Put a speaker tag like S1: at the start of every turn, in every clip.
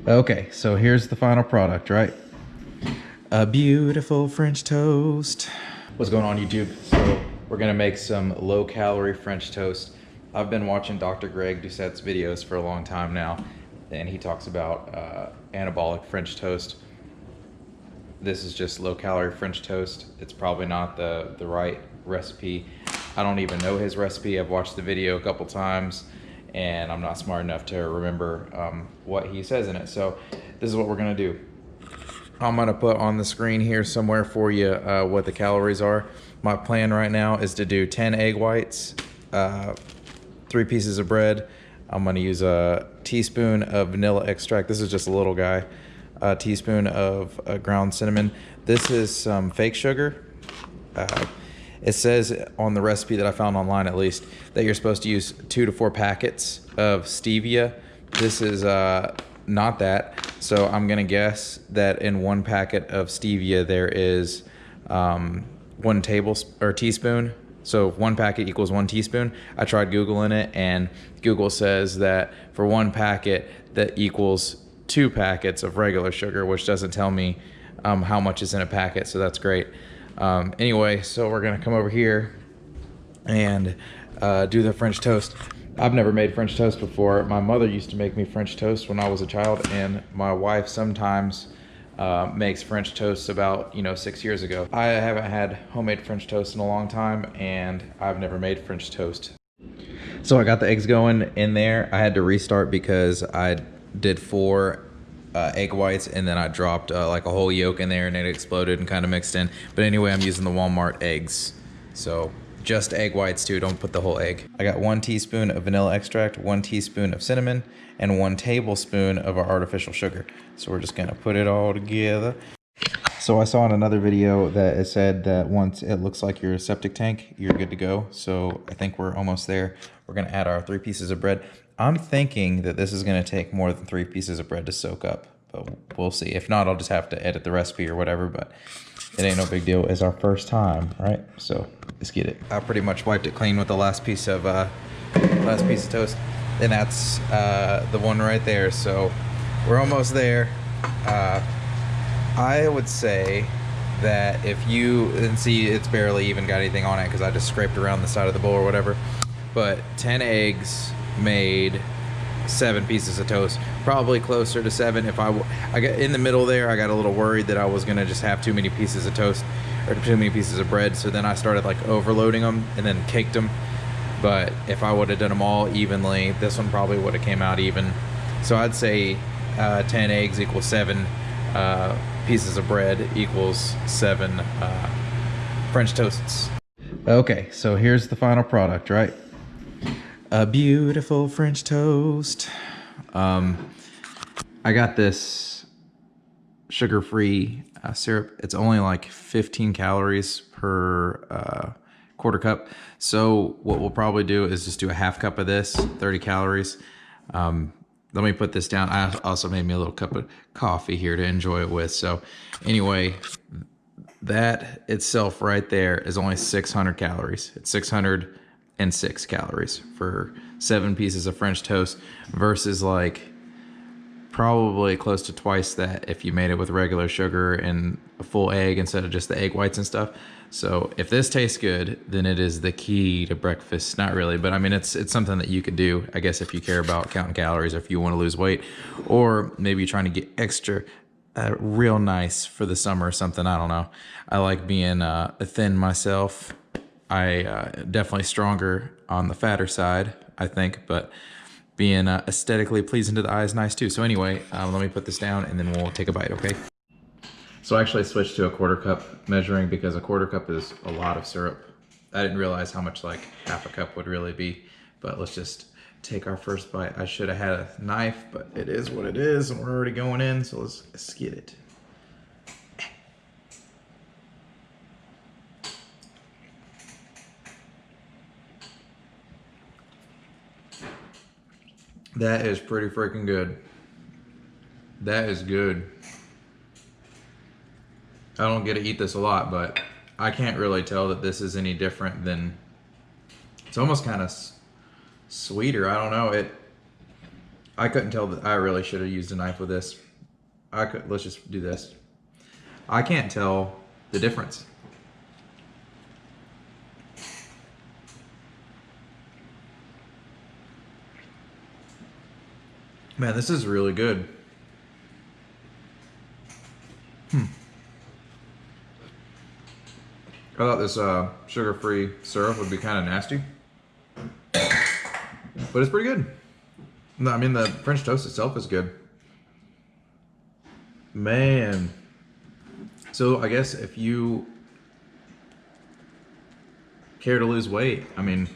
S1: Okay, so here's the final product, right? A beautiful French toast. What's going on, YouTube? So we're gonna make some low-calorie French toast. I've been watching Dr. Greg Doucette's videos for a long time now, and he talks about anabolic French toast. This is just low-calorie French toast. It's probably not the right recipe. I don't even know his recipe. I've watched the video a couple times, and I'm not smart enough to remember what he says in it. So this is what we're gonna do. I'm gonna put on the screen here somewhere for you what the calories are. My plan right now is to do 10 egg whites, 3 pieces of bread. I'm gonna use a teaspoon of vanilla extract. This is just a little guy. A teaspoon of ground cinnamon. This is some fake sugar. It says on the recipe that I found online, at least, that you're supposed to use 2 to 4 packets of stevia. This is not that, so I'm gonna guess that in 1 packet of stevia there is 1 teaspoon. So 1 packet equals 1 teaspoon. I tried Googling it, and Google says that for 1 packet that equals 2 packets of regular sugar, which doesn't tell me how much is in a packet, so that's great. Anyway, so we're gonna come over here and do the French toast. I've never made French toast before. My mother used to make me French toast when I was a child, and my wife sometimes makes French toast about 6 years ago. I haven't had homemade French toast in a long time, and I've never made French toast. So I got the eggs going in there. I had to restart because I did 4 egg whites, and then I dropped like a whole yolk in there, and it exploded and kind of mixed in. But anyway, I'm using the Walmart eggs, so just egg whites too, don't put the whole egg. I got 1 teaspoon of vanilla extract, 1 teaspoon of cinnamon, and 1 tablespoon of our artificial sugar. So we're just gonna put it all together. So I saw in another video that it said that once it looks like your septic tank, you're good to go. So I think we're almost there. We're gonna add our 3 pieces of bread. I'm thinking that this is gonna take more than 3 pieces of bread to soak up, but we'll see. If not, I'll just have to edit the recipe or whatever, but it ain't no big deal. It's our first time, right? So let's get it. I pretty much wiped it clean with the last piece of toast, and that's the one right there. So we're almost there. I would say that if you, and see, it's barely even got anything on it because I just scraped around the side of the bowl or whatever, but 10 eggs made 7 pieces of toast, probably closer to 7. If I got in the middle there, I got a little worried that I was gonna just have too many pieces of toast or too many pieces of bread, so then I started like overloading them and then caked them. But if I would have done them all evenly, this one probably would have came out even. So I'd say 10 eggs equals 7 pieces of bread equals 7 French toasts. Okay, so here's the final product, right? A beautiful French toast. I got this sugar-free syrup. It's only like 15 calories per quarter cup. So what we'll probably do is just do a half cup of this, 30 calories. Let me put this down. I also made me a little cup of coffee here to enjoy it with. So anyway, that itself right there is only 600 calories. It's 606 calories for 7 pieces of French toast versus like probably close to twice that if you made it with regular sugar and a full egg instead of just the egg whites and stuff. So if this tastes good, then it is the key to breakfast. Not really, but I mean, it's something that you could do, I guess, if you care about counting calories, or if you want to lose weight, or maybe you're trying to get extra real nice for the summer or something. I don't know. I like being thin myself. I definitely stronger on the fatter side, I think, but being aesthetically pleasing to the eye is nice too. So anyway, let me put this down and then we'll take a bite, okay? So I actually switched to a quarter cup measuring because a quarter cup is a lot of syrup. I didn't realize how much like half a cup would really be, but let's just take our first bite. I should have had a knife, but it is what it is, and we're already going in, so let's get it. That is pretty freaking good. That is good. I don't get to eat this a lot, but I can't really tell that this is any different than, it's almost kind of sweeter. I don't know. I couldn't tell that. I really should have used a knife with this. Let's just do this. I can't tell the difference. Man, this is really good. I thought this sugar-free syrup would be kind of nasty, but it's pretty good. No, I mean, the French toast itself is good. Man. So I guess if you care to lose weight, I mean,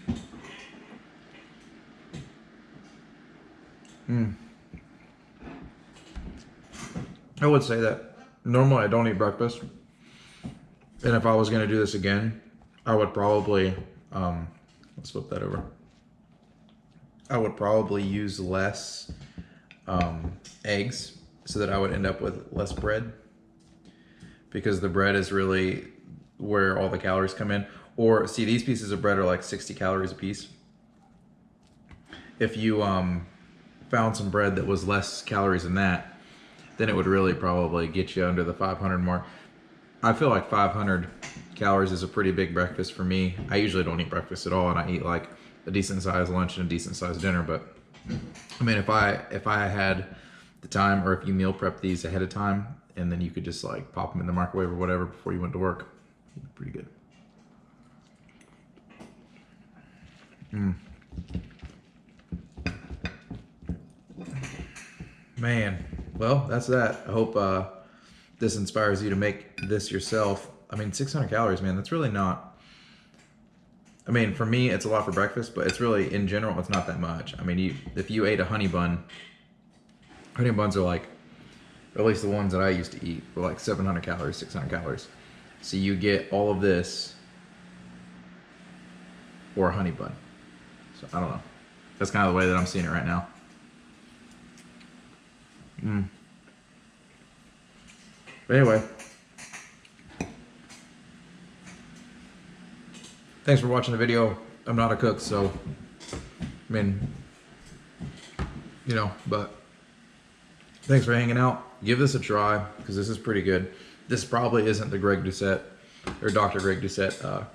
S1: I would say that. Normally I don't eat breakfast. And if I was going to do this again, I would probably, let's flip that over. I would probably use less eggs so that I would end up with less bread, because the bread is really where all the calories come in. Or see, these pieces of bread are like 60 calories a piece. If you found some bread that was less calories than that, then it would really probably get you under the 500 mark. I feel like 500 calories is a pretty big breakfast for me. I usually don't eat breakfast at all, and I eat like a decent sized lunch and a decent sized dinner. But I mean, if I had the time, or if you meal prep these ahead of time, and then you could just like pop them in the microwave or whatever before you went to work, pretty good. Man, well, that's that. I hope this inspires you to make this yourself. I mean, 600 calories, man, that's really not. I mean, for me, it's a lot for breakfast, but it's really, in general, it's not that much. I mean, if you ate a honey buns are like, or at least the ones that I used to eat, were like 700 calories, 600 calories. So you get all of this or a honey bun. So I don't know. That's kind of the way that I'm seeing it right now. But anyway, thanks for watching the video. I'm not a cook, so I mean, you know, but thanks for hanging out. Give this a try, because this is pretty good. This probably isn't the Greg Doucette or Dr. Greg Doucette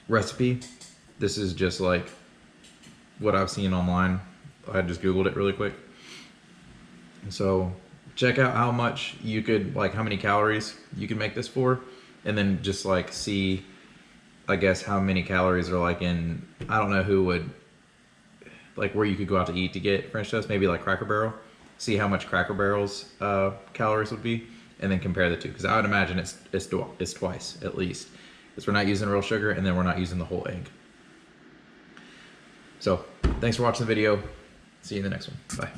S1: recipe. This is just like what I've seen online. I just Googled it really quick. So check out how much you could, like how many calories you can make this for, and then just like see, I guess, how many calories are like in, I don't know who would, like where you could go out to eat to get French toast, maybe like Cracker Barrel. See how much Cracker Barrel's calories would be, and then compare the two, because I would imagine it's twice at least, because we're not using real sugar, and then we're not using the whole egg. So thanks for watching the video. See you in the next one. Bye.